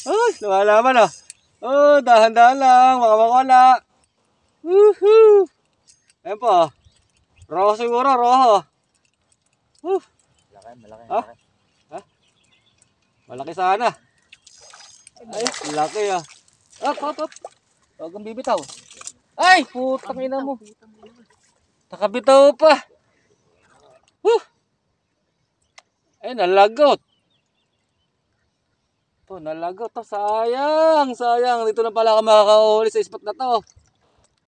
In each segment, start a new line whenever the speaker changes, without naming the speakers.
Uy, lumalaban ah. Oh, dahan-dahan lang, baka makawala. Woohoo! Ayan po ah. Roho siguro, roho.
Malaki, malaki,
Ha?
malaki.
Ha? Malaki sana. Ay, laki ah. Up, up, up. Huwag kang bibitaw. Ay, putang ina mo. Nakabitaw pa. Ay, nalagot. To, nalagot to. Sayang, sayang. Dito na pala ako makakahuli sa spot na to.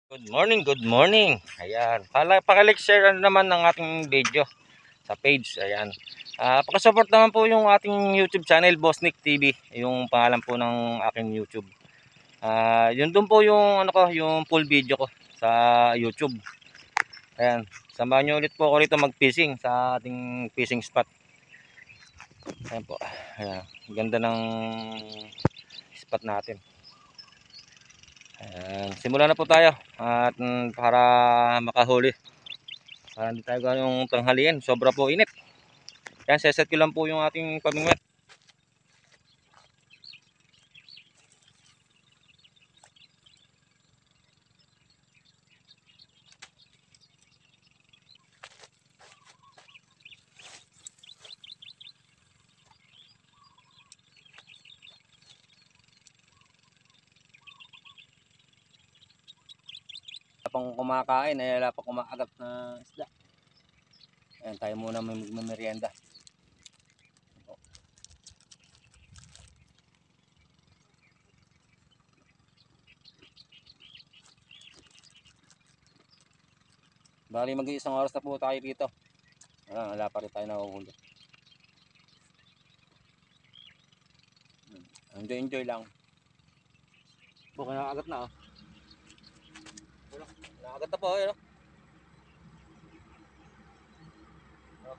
Good morning, good morning. Ayan, pakilike share naman ng ating video sa page. Ayan. Pakisupport naman po yung ating YouTube channel, Boss Nick TV, yung pangalan po ng aking YouTube. Yun doon po yung ano ko, yung full video ko sa YouTube. Ayan, samahan niyo ulit po ako rito mag-fishing sa ating fishing spot. Ayan po. Ayan, ganda ng spot natin. Ayan, simulan na po tayo at para makahuli. Para hindi tayo ganong tanghaliin, sobra po init. Yan, seset ko lang po yung ating pamingwit. Pang kumakain ay wala pa kumakagat na isda. Ayan, tayo muna may magmerienda. Bali mag-iisang oras na po tayo dito. Wala pa rin tayo nahuhuli. Enjoy lang. Po, kinakagat na oh. Kinakagat na po eh.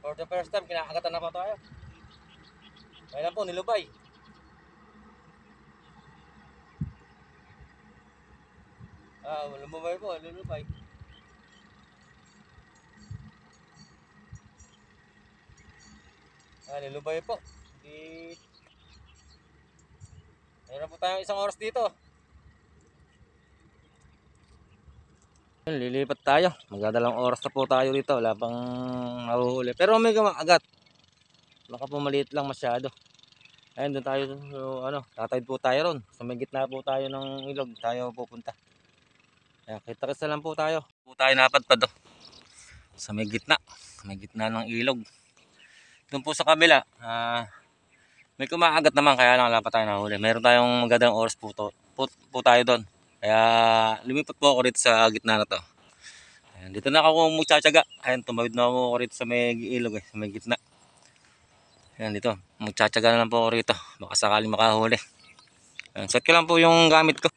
For the first time, kinakagatan na pa tayo. Kailan po, nilubay. Lumubay po, nilubay. Nilubay po. Mayroon po tayong isang oras dito. Lilipat tayo. Magdadalawang oras na po tayo dito. Wala pang nahuhuli. Pero may kumakagat. Baka po maliit lang masyado. Ayun, doon tayo. So, tatawid po tayo ron. Sa may gitna po tayo ng ilog. Tayo pupunta. Ayan, kita-kita lang po tayo. Po tayo napadpad oh. Sa may gitna. May gitna ng ilog. Doon po sa kabila. May kumakagat naman. Kaya lang wala pa tayo nahuli. Meron tayong magandang oras po tayo doon. Kaya lumipat po ako rito sa gitna na to. Ayan, dito na ako magtsatsaga. Ayan, tumawid na ako rito sa may ilog sa may gitna. Ayan, dito. Magtsatsaga na lang po ako rito. Baka sakaling makahuli. Ayan, set ko lang po yung gamit ko.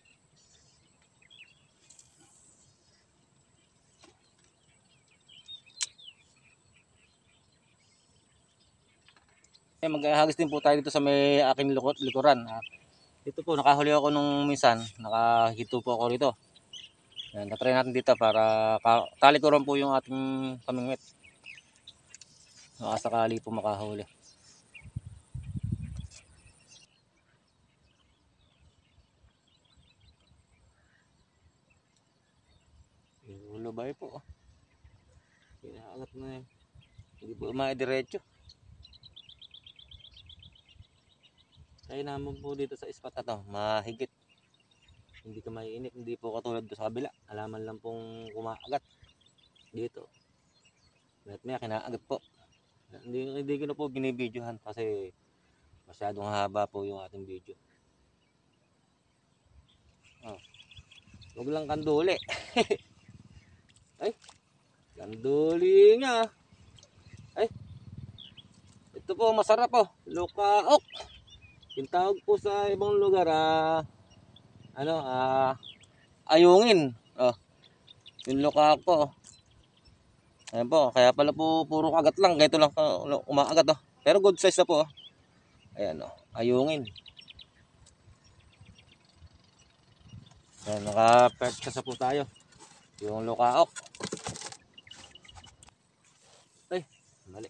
Ayan, maghahagis din po tayo dito sa may aking likuran. Dito po, nakahuli ako nung minsan. Nakahito po ako rito. Ayan, natry natin dito para talikuran po yung ating pamingwit. Baka sakali po makahuli. Lubay po. Kinakagat na yun. Hindi po diretso. Kaya naman po dito sa spot na to, mahigit. Hindi ka maiinip, hindi po katulad doon sa kabila. Alaman lang pong kumakagat. Dito. Maya kinakagat po. Hindi ko na po binibidyohan kasi masyadong haba po yung ating video. Huwag lang kanduli. Ay, kanduli nga. Ay, ito po masarap po. Lukaok. Yung tawag po sa ibang lugar, ayungin. Yung lukaok po. Ayan po, kaya pala po puro kagat lang. Ganito lang umaagat Pero good size na po. Ayan ayungin. Ayan, naka-perch sa po tayo. Yung lukaok. Ay, mali.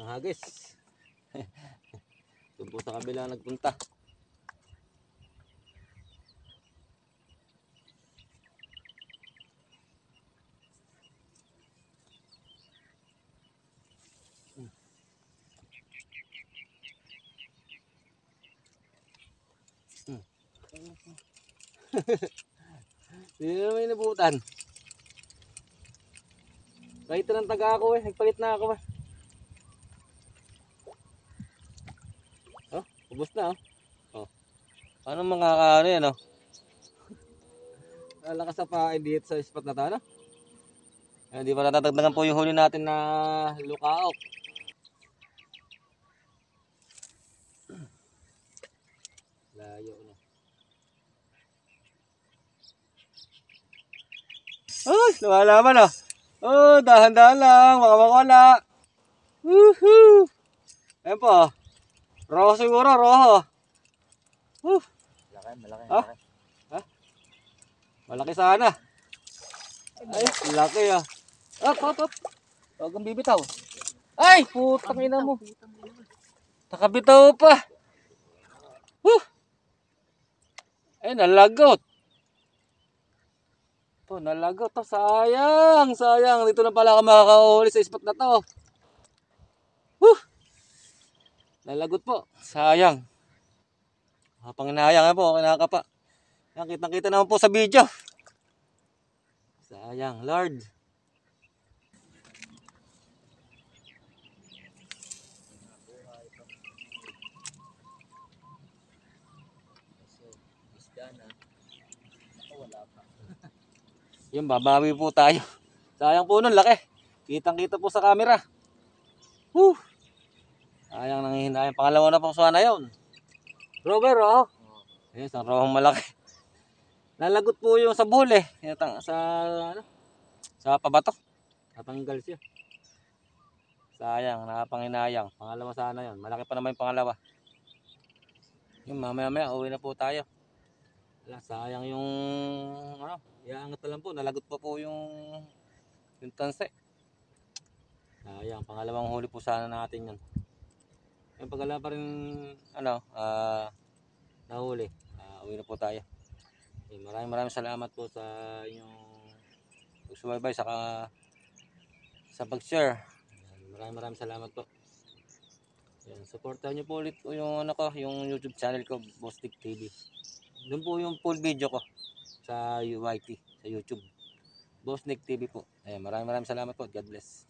Walang hagis. Doon po sa kabila nagpunta. Hindi na naman inabutan. Kahit ng taga ako eh. Nagpalit na ako eh. Oh, ubos na oh. Oh.
Ano mga ano yan, oh?
Lalakas sa pain dito sa spot na to, ano?
Hindi pa natatagdagan po yung huli natin na
Lukaok. Layo na.
Ay, lumalaman oh. Oh, dahan-dahan lang, baka makawala. Woohoo! Ayan po, oh. Roho siguro, roho. Malaki.
Ah? Ha? Malaki sana. Ay, laki ah. Up. Huwag kang bibitaw. Ay, putang ina mo.
Nakabitaw pa.
Ay, nalagot. To, nalagot to. Sayang. Dito na pala ako makakahuli sa spot na to. Nalagot po.
Sayang. Panginayang po, kinakapa. Nakita naman po sa video.
Sayang, Lord.
Yung babawi po tayo. Sayang po nun, laki. Kitang-kita po sa camera. Sayang nangihinayang. Pangalawa na po sana yun.
Robert, oh.
Ayun, isang rohong malaki.
Nalagot po yung sa bule.
Sa ano? Sa pabato.
Natanggal siya.
Sayang, nakapanginayang.
Pangalawa sana yun.
Malaki pa naman yung pangalawa. Yung mamaya uwi na po tayo.
Wala, sayang yung ano, iangat na lang po. Nalagot pa po yung
Tanse.
sayang. Pangalawang huli po sana natin yun. Yung pagala pa rin
Ano,
nahuli.
uwi na po tayo. Maraming salamat po sa inyong pagsubaybay saka sa pag-share.
Maraming salamat po.
Yan, supportahan niyo po ulit yung ano ko, yung YouTube channel ko, Boss Nick TV. Doon po yung full video ko sa UYT, sa YouTube. Boss Nick TV po. Maraming salamat po. God bless.